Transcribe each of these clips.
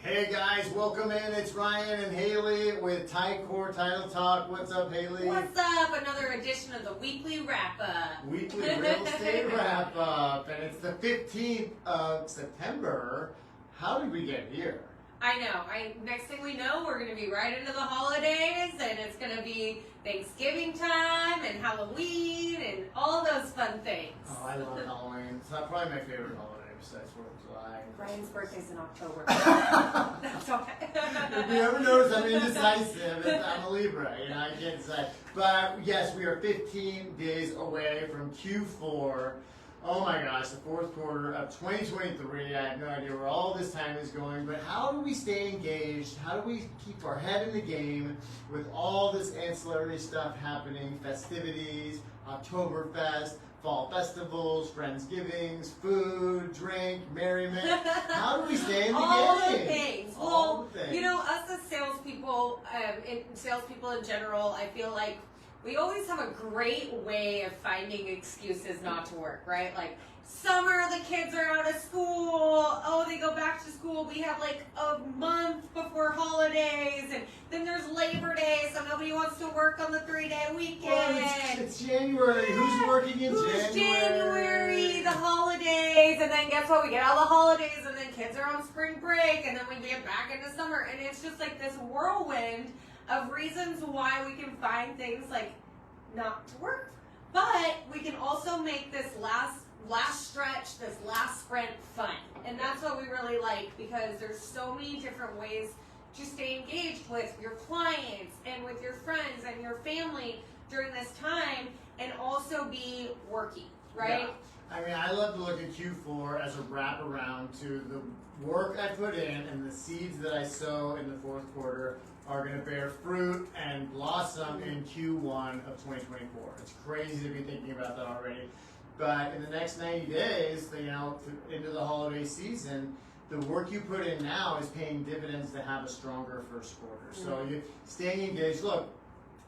Hey guys, welcome in. It's Ryan and Haley with Tycore Title Talk. What's up, Haley? What's up? Another edition of the weekly wrap-up. Weekly real estate wrap-up, and it's the 15th of September. How did we get here? I know. Next thing we know, we're going to be right into the holidays, and it's going to be Thanksgiving time and Halloween and all those fun things. Oh, I love Halloween. It's not probably my favorite holiday besides 4th of July. Ryan's birthday's in October. That's okay. If you ever notice, I'm indecisive. I'm a Libra, I can't decide. But yes, we are 15 days away from Q4. Oh my gosh, the fourth quarter of 2023. I have no idea where all this time is going, but how do we stay engaged? How do we keep our head in the game with all this ancillary stuff happening, festivities, Oktoberfest, fall festivals, Friendsgivings, food, drink, merriment? How do we stay in the all game? The things. All Well, the things. you know, us as salespeople, salespeople in general, I feel like we always have a great way of finding excuses not to work, right? Like, summer, the kids are out of school. Oh, they go back to school. We have like a month before holidays. And then there's Labor Day, so nobody wants to work on the 3-day weekend. Well, it's January. Who's working in January? January, the holidays. And then guess what? We get all the holidays, and then kids are on spring break, and then we get back into summer. And it's just like this whirlwind of reasons why we can find things like not to work. But we can also make this last stretch, this last sprint fun. And that's what we really like, because there's so many different ways to stay engaged with your clients and with your friends and your family during this time and also be working, right? Yeah. I mean, I love to look at Q4 as a wraparound to the work I put in, and the seeds that I sow in the fourth quarter are going to bear fruit and blossom in Q1 of 2024. It's crazy to be thinking about that already. But in the next 90 days, into the holiday season, the work you put in now is paying dividends to have a stronger first quarter. So you staying engaged. Look,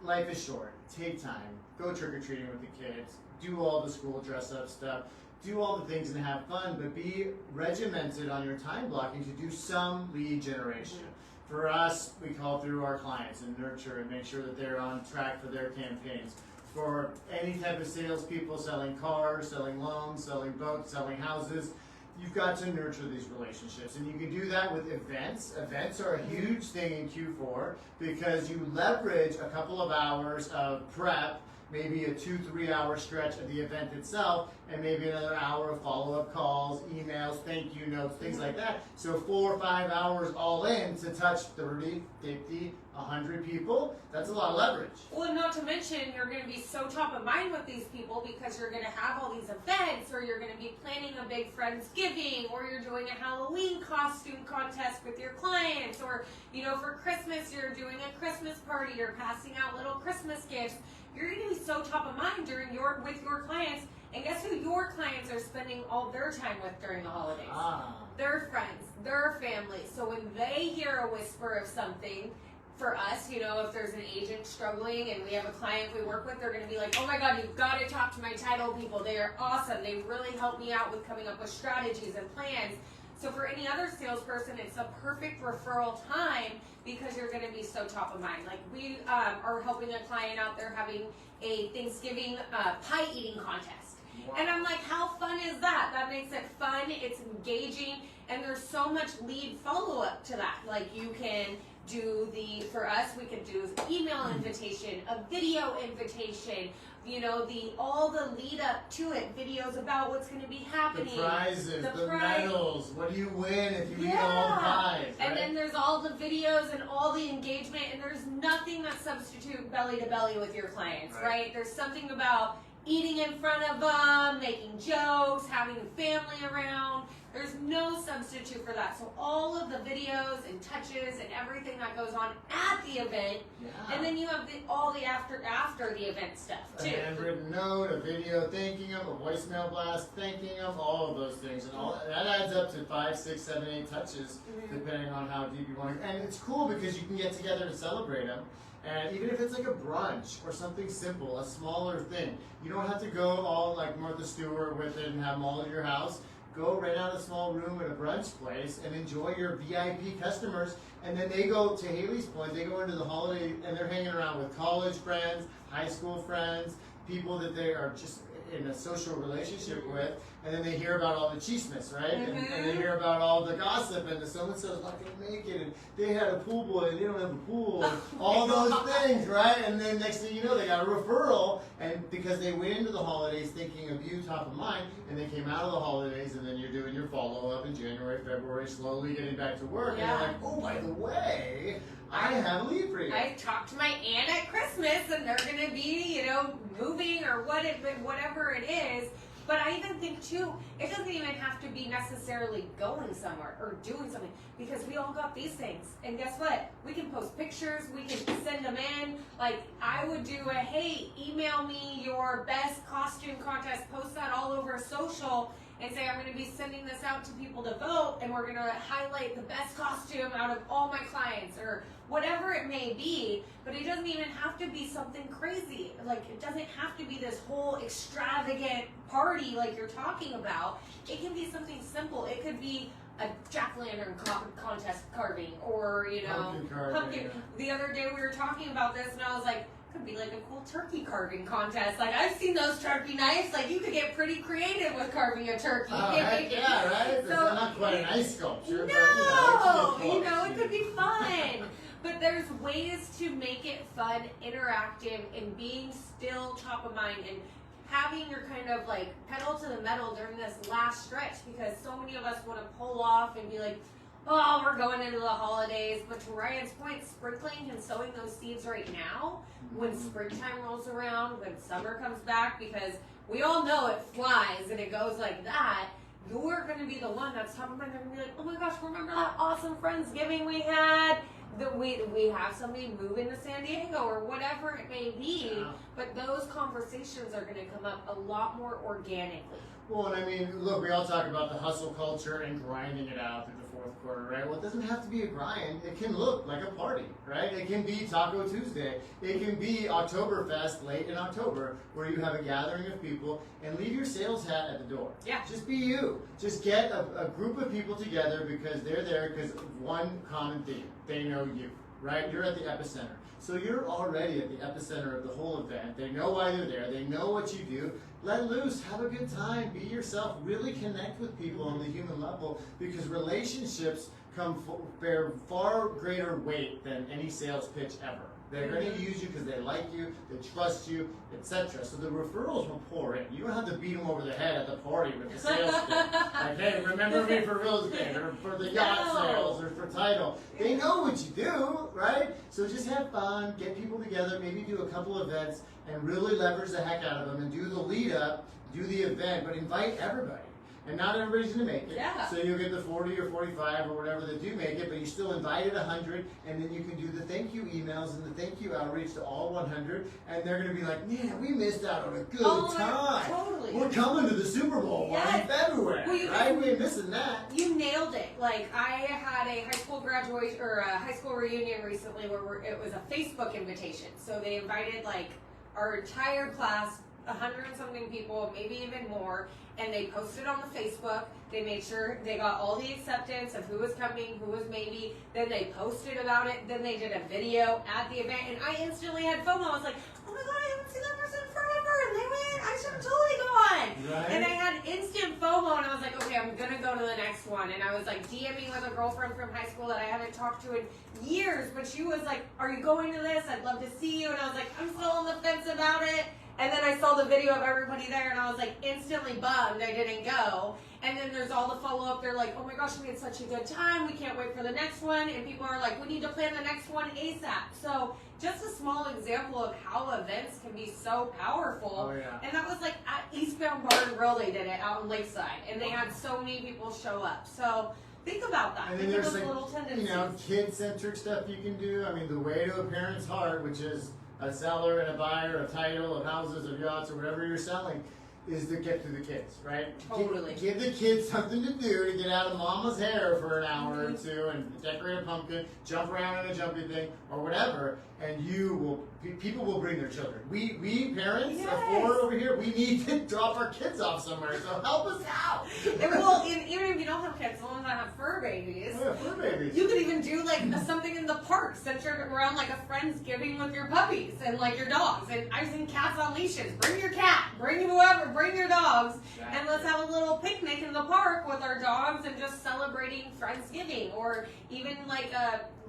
life is short. Take time. Go trick-or-treating with the kids. Do all the school dress-up stuff. Do all the things and have fun, but be regimented on your time blocking to do some lead generation. For us, we call through our clients and nurture and make sure that they're on track for their campaigns. For any type of salespeople selling cars, selling loans, selling boats, selling houses, you've got to nurture these relationships. And you can do that with events. Events are a huge thing in Q4 because you leverage a couple of hours of prep, maybe a 2-3 hour stretch of the event itself, and maybe another hour of follow-up calls, emails, thank you notes, things like that. So 4 or 5 hours all in to touch 30, 50, 100 people. That's a lot of leverage. Well, not to mention, you're going to be so top of mind with these people because you're going to have all these events, or you're going to be planning a big Friendsgiving, or you're doing a Halloween costume contest with your clients, or, for Christmas, you're doing a Christmas party, you're passing out little Christmas gifts. You're going to be so top of mind with your clients. And guess who your clients are spending all their time with during the holidays? Their friends, their family. So when they hear a whisper of something, for us, if there's an agent struggling and we have a client we work with, they're going to be like, oh my God, you've got to talk to my title people. They are awesome. They really help me out with coming up with strategies and plans. So for any other salesperson, it's a perfect referral time because you're going to be so top of mind. Like we are helping a client out there having a Thanksgiving pie eating contest. Wow. And I'm like, how fun is that? That makes it fun, it's engaging, and there's so much lead follow-up to that. Like you can do for us, we could do email invitation, a video invitation, all the lead up to it, videos about what's going to be happening. The prizes, the medals, what do you win if you eat all the pies, right? And then there's all the videos and all the engagement, and there's nothing that substitute belly to belly with your clients, right? There's something about eating in front of them, making jokes, having the family around. There's no substitute for that. So all of the videos and touches and everything that goes on at the event, and then you have all the after the event stuff too. A handwritten note, a video thanking them, a voicemail blast thanking them, all of those things, and all that adds up to 5, 6, 7, 8 touches, depending on how deep you want to. And it's cool because you can get together to celebrate them. And even if it's like a brunch or something simple, a smaller thing, you don't have to go all like Martha Stewart with it and have them all at your house. go rent out a small room at a brunch place and enjoy your VIP customers. And then they go, to Haley's point, they go into the holiday and they're hanging around with college friends, high school friends, people that they are just in a social relationship with, and then they hear about all the chismes, right? And they hear about all the gossip, and the so-and-so's not going to make it, and they had a pool boy, and they don't have a pool, and all those things, right? And then next thing you know, they got a referral, and because they went into the holidays thinking of you top of mind, and they came out of the holidays, and then you're doing your follow-up in January, February, slowly getting back to work, and you're like, oh, by the way, I have a lead for you. I talked to my aunt at Christmas, and they're going to be, moving or whatever it is. But I even think, too, it doesn't even have to be necessarily going somewhere or doing something, because we all got these things. And guess what? We can post pictures. We can send them in. Like, I would do hey, email me your best costume contest, post that all over social, and say, I'm going to be sending this out to people to vote, and we're going to highlight the best costume out of all my clients, or whatever it may be. But it doesn't even have to be something crazy. Like, it doesn't have to be this whole extravagant party like you're talking about. It can be something simple. It could be a jack-o'-lantern contest carving, or, pumpkin. The other day we were talking about this, and I was like, could be like a cool turkey carving contest. Like, I've seen those turkey knives. Like, you could get pretty creative with carving a turkey. Oh, heck yeah, right? It's not quite an ice sculpture. No, but, it could be fun. But there's ways to make it fun, interactive, and being still top of mind, and having your kind of like pedal to the metal during this last stretch, because so many of us want to pull off and be like, oh, we're going into the holidays. But to Ryan's point, sprinkling and sowing those seeds right now, when springtime rolls around, when summer comes back, because we all know it flies and it goes like that, you're going to be the one that's top of mind. They're going to be like, oh my gosh, remember that awesome Friendsgiving we had? That we have somebody move into San Diego, or whatever it may be. Yeah. But those conversations are going to come up a lot more organically. Well, and I mean, look, we all talk about the hustle culture and grinding it out through the fourth quarter, right? Well, it doesn't have to be a grind. It can look like a party, right? It can be Taco Tuesday. It can be Oktoberfest late in October, where you have a gathering of people, and leave your sales hat at the door. Yeah. Just be you. Just get a group of people together, because they're there because of one common theme. They know you, right? You're at the epicenter. So you're already at the epicenter of the whole event. They know why they're there. They know what you do. Let loose. Have a good time. Be yourself. Really connect with people on the human level, because relationships bear far greater weight than any sales pitch ever. They're going to use you because they like you, they trust you, etc. So the referrals will pour in. You don't have to beat them over the head at the party with the sales pitch. Like, hey, remember me for real estate, or for the yacht sales, or for title. They know what you do, right? So just have fun, get people together, maybe do a couple events, and really leverage the heck out of them, and do the lead up, do the event, but invite everybody. And not everybody's going to make it. Yeah. So you'll get the 40 or 45 or whatever that do make it, but you still invited 100, and then you can do the thank you emails and the thank you outreach to all 100, and they're going to be like, man, we missed out on a good time. Totally. We're coming to the Super Bowl in February, right? We ain't missing that. You nailed it. Like, I had a high school graduation, or a high school reunion recently where it was a Facebook invitation. So they invited, like, our entire class, 100 and something people, maybe even more, and they posted on the Facebook. They made sure they got all the acceptance of who was coming, who was maybe. Then they posted about it. Then they did a video at the event, and I instantly had FOMO. I was like, oh my god, I haven't seen that person in forever, and they went, I should have totally gone. Right. And I had instant FOMO, and I was like, okay, I'm gonna go to the next one. And I was like DMing with a girlfriend from high school that I haven't talked to in years, but she was like, are you going to this? I'd love to see you. And I was like, I'm still on the fence about it. And then I saw the video of everybody there, and I was like instantly bummed I didn't go. And then there's all the follow-up. They're like, oh my gosh, we had such a good time. We can't wait for the next one. And people are like, we need to plan the next one ASAP. So just a small example of how events can be so powerful. Oh, yeah. And that was like at Eastbound Bar and Grill, they did it out in Lakeside. And they had so many people show up. So think about that. And then there's like, kid-centric stuff you can do. I mean, the way to a parent's heart, which is a seller and a buyer, a title of houses or yachts or whatever you're selling. is the gift to the kids, right? Totally. Give the kids something to do to get out of mama's hair for an hour or two and decorate a pumpkin, jump around in a jumpy thing, or whatever, and people will bring their children. We parents of 4 over here, we need to drop our kids off somewhere, so help us out. And even if you don't have kids, the ones that have fur babies, Yeah, fur babies. you could even do like something in the park, centered around like a Friendsgiving with your puppies and like your dogs. And I've seen cats on leashes. Bring your cat, bring whoever, bring your dogs, and let's have a little picnic in the park with our dogs and just celebrating Friendsgiving, or even like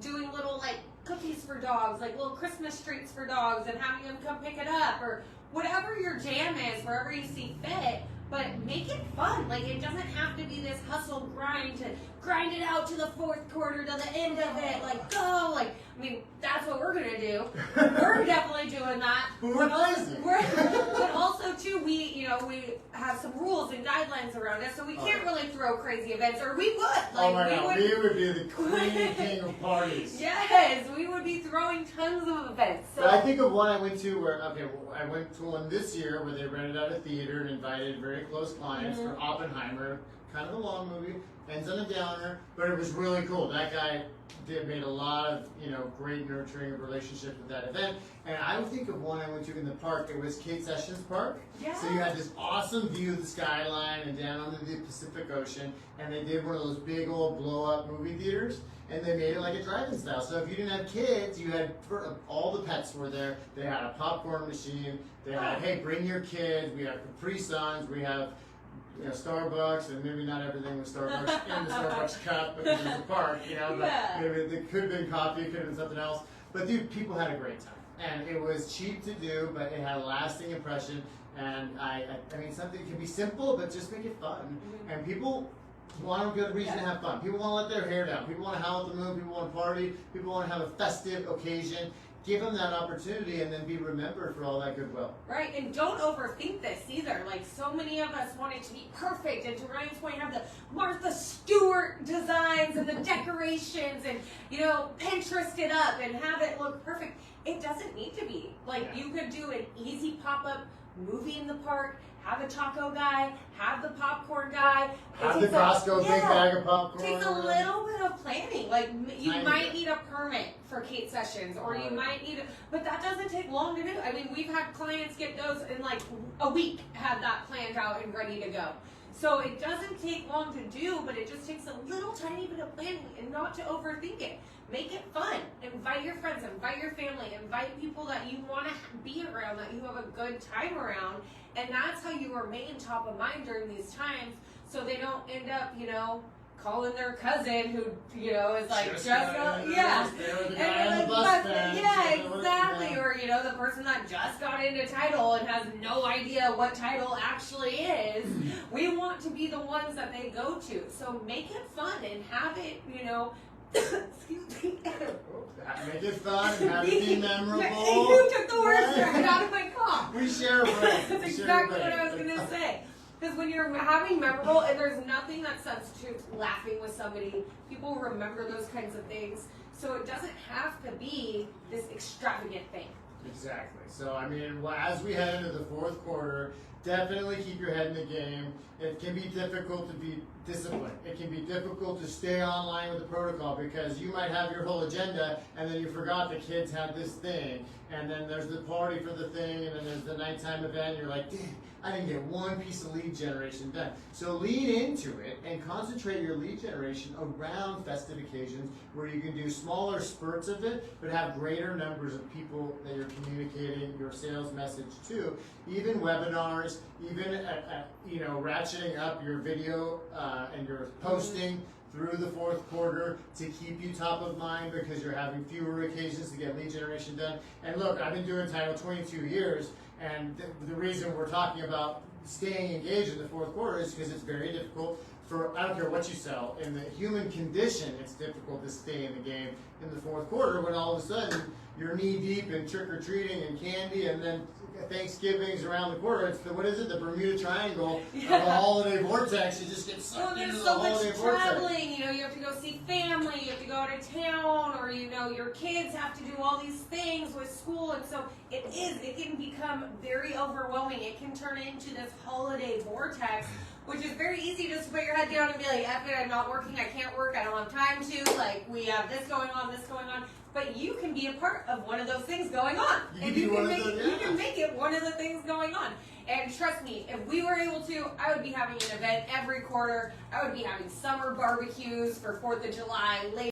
doing little like cookies for dogs, like little Christmas treats for dogs, and having them come pick it up, or whatever your jam is, wherever you see fit. But make it fun. Like, it doesn't have to be this hustle grind to grind it out to the fourth quarter, to the end of it. Like, go. Like, I mean, that's what we're going to do. We're definitely doing that. But we're lazy. But also, too, we have some rules and guidelines around us, so we can't really throw crazy events, or we would. Like, Oh my God, we would be the queen king of parties. Yes, we would be throwing tons of events. So. But I think of one I went to where, I went to one this year where they rented out a theater and invited very close clients for Oppenheimer, kind of a long movie, ends on a downer, but it was really cool. That guy made a lot of, great nurturing of relationships with that event. And I would think of one I went to in the park. It was Kate Sessions Park. Yeah. So you had this awesome view of the skyline and down onto the Pacific Ocean. And they did one of those big old blow-up movie theaters. And they made it like a drive-in style. So if you didn't have kids, you had all the pets were there. They had a popcorn machine. They had, hey, bring your kids. We have Capri Suns. We have Starbucks, and maybe not everything was Starbucks in the Starbucks cup because it was a park, but maybe it could have been coffee, it could have been something else. But dude, people had a great time. And it was cheap to do, but it had a lasting impression. And I mean, something can be simple, but just make it fun. And people want a good reason to have fun. People want to let their hair down. People want to howl at the moon. People want to party. People want to have a festive occasion. Give them that opportunity and then be remembered for all that goodwill. Right, and don't overthink this either. Like, so many of us want it to be perfect, and to Ryan's point, have the Martha Stewart designs and the decorations and, Pinterest it up and have it look perfect. It doesn't need to be. Like, you could do an easy pop-up movie in the park, have a taco guy, have the popcorn guy. Have the Costco big bag of popcorn. It takes a little bit of planning. Like, you might need a permit for Kate Sessions, or you might need but that doesn't take long to do. I mean, we've had clients get those in like a week, have that planned out and ready to go. So it doesn't take long to do, but it just takes a little tiny bit of planning, and not to overthink it. Make it fun. Invite your friends, invite your family, invite people that you want to be around, that you have a good time around. And that's how you remain top of mind during these times, so they don't end up, calling their cousin who, is like, exactly. Or, the person that just got into title and has no idea what title actually is. We want to be the ones that they go to. So make it fun and have it, excuse me. Make it fun and have it be memorable. You took the words right out of my cough. We share a brain. That's exactly what I was going to say. Because when you're having memorable, and there's nothing that substitutes laughing with somebody, people remember those kinds of things. So it doesn't have to be this extravagant thing. Exactly. So, I mean, as we head into the fourth quarter, definitely keep your head in the game. It can be difficult to be disciplined. It can be difficult to stay online with the protocol because you might have your whole agenda and then you forgot the kids had this thing, and then there's the party for the thing, and then there's the nighttime event, and you're like, dang, I didn't get one piece of lead generation done. So lead into it and concentrate your lead generation around festive occasions where you can do smaller spurts of it, but have greater numbers of people that you're communicating your sales message to. Even webinars, even ratcheting up your video and your posting through the fourth quarter to keep you top of mind because you're having fewer occasions to get lead generation done. And look, I've been doing title 22 years, and the reason we're talking about staying engaged in the fourth quarter is because it's very difficult for, I don't care what you sell, in the human condition, it's difficult to stay in the game in the fourth quarter when all of a sudden you're knee deep in trick or treating and candy, and then Thanksgiving's around the corner. It's the, what is it, the Bermuda Triangle of the holiday vortex. You just get sucked into there's the so holiday much vortex. traveling. You know, you have to go see family, you have to go out of town, or you know, your kids have to do all these things with school, and so it can become very overwhelming. It can turn into this holiday vortex, which is very easy just to put your head down and be like, F it, I'm not working, I can't work, I don't have time to, like, we have this going on, but you can be a part of one of those things going on. You can make it one of the things going on. And trust me, if we were able to, I would be having an event every quarter. I would be having summer barbecues for 4th of July,